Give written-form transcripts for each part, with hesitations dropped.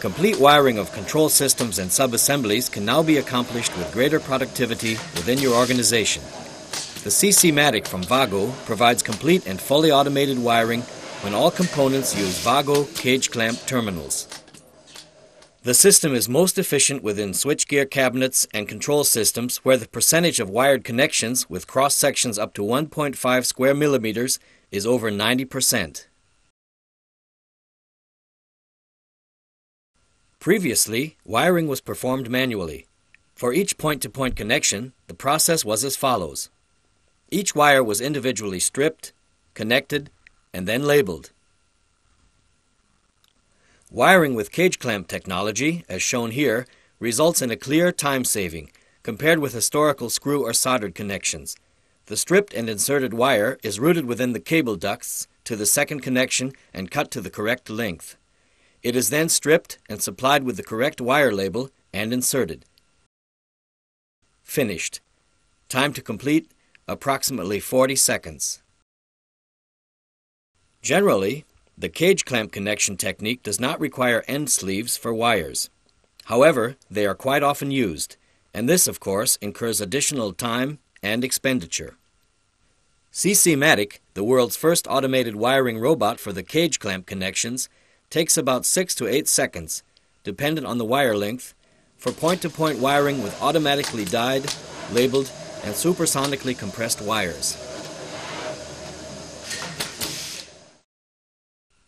Complete wiring of control systems and sub-assemblies can now be accomplished with greater productivity within your organization. The Cim-Team from Vago provides complete and fully automated wiring when all components use Vago cage clamp terminals. The system is most efficient within switchgear cabinets and control systems where the percentage of wired connections with cross-sections up to 1.5 square millimeters is over 90%. Previously, wiring was performed manually. For each point-to-point connection, the process was as follows. Each wire was individually stripped, connected, and then labeled. Wiring with cage clamp technology, as shown here, results in a clear time saving compared with historical screw or soldered connections. The stripped and inserted wire is routed within the cable ducts to the second connection and cut to the correct length. It is then stripped and supplied with the correct wire label and inserted. Finished. Time to complete, approximately 40 seconds. Generally, the cage clamp connection technique does not require end sleeves for wires. However, they are quite often used, and this, of course, incurs additional time and expenditure. Matic, the world's first automated wiring robot for the cage clamp connections, takes about 6 to 8 seconds, dependent on the wire length, for point-to-point wiring with automatically dyed, labeled, and supersonically compressed wires.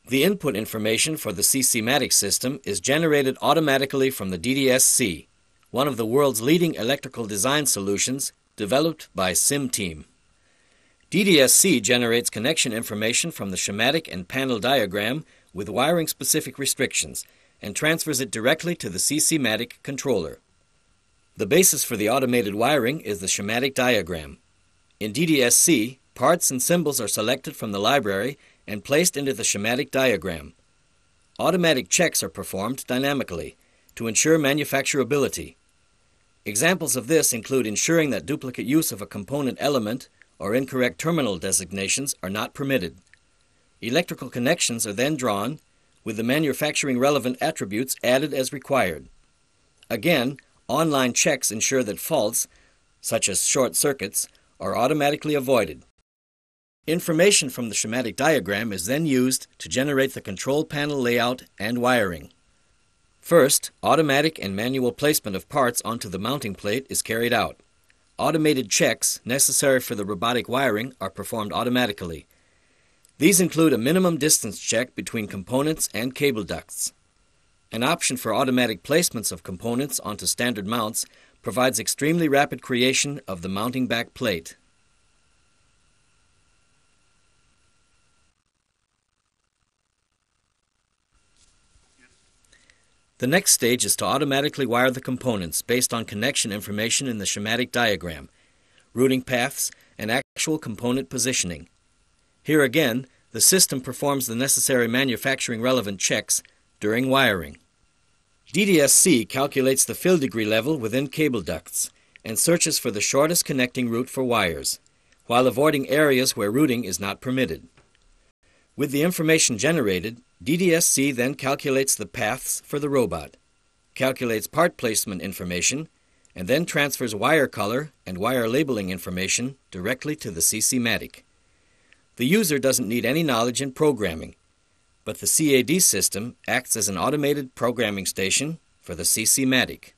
The input information for the Matic system is generated automatically from the DDS-C, one of the world's leading electrical design solutions developed by Cim-Team. DDS-C generates connection information from the schematic and panel diagram with wiring-specific restrictions and transfers it directly to the Matic controller. The basis for the automated wiring is the schematic diagram. In DDS-C, parts and symbols are selected from the library and placed into the schematic diagram. Automatic checks are performed dynamically to ensure manufacturability. Examples of this include ensuring that duplicate use of a component element or incorrect terminal designations are not permitted. Electrical connections are then drawn, with the manufacturing relevant attributes added as required. Again, online checks ensure that faults, such as short circuits, are automatically avoided. Information from the schematic diagram is then used to generate the control panel layout and wiring. First, automatic and manual placement of parts onto the mounting plate is carried out. Automated checks necessary for the robotic wiring are performed automatically. These include a minimum distance check between components and cable ducts. An option for automatic placements of components onto standard mounts provides extremely rapid creation of the mounting back plate. The next stage is to automatically wire the components based on connection information in the schematic diagram, routing paths, and actual component positioning. Here again, the system performs the necessary manufacturing relevant checks during wiring. DDS-C calculates the fill degree level within cable ducts and searches for the shortest connecting route for wires, while avoiding areas where routing is not permitted. With the information generated, DDS-C then calculates the paths for the robot, calculates part placement information, and then transfers wire color and wire labeling information directly to the Matic. The user doesn't need any knowledge in programming, but the CAD system acts as an automated programming station for the Matic.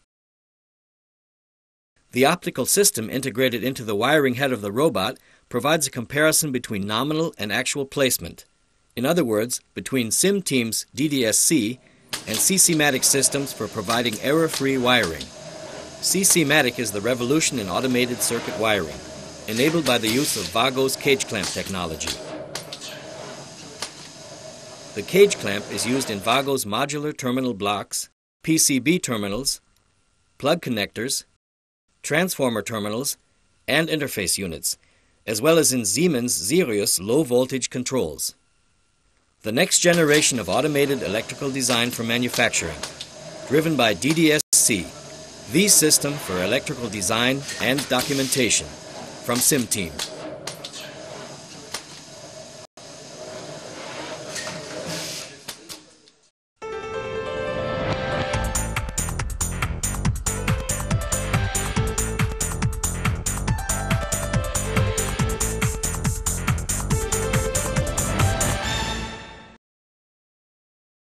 The optical system integrated into the wiring head of the robot provides a comparison between nominal and actual placement. In other words, between Cim-Team's DDS-C and Matic systems for providing error-free wiring. Matic is the revolution in automated circuit wiring, enabled by the use of Vago's cage clamp technology. The cage clamp is used in Vago's modular terminal blocks, PCB terminals, plug connectors, transformer terminals, and interface units, as well as in Siemens Sirius low-voltage controls. The next generation of automated electrical design for manufacturing, driven by DDS-C, the system for electrical design and documentation, from Cim-Team.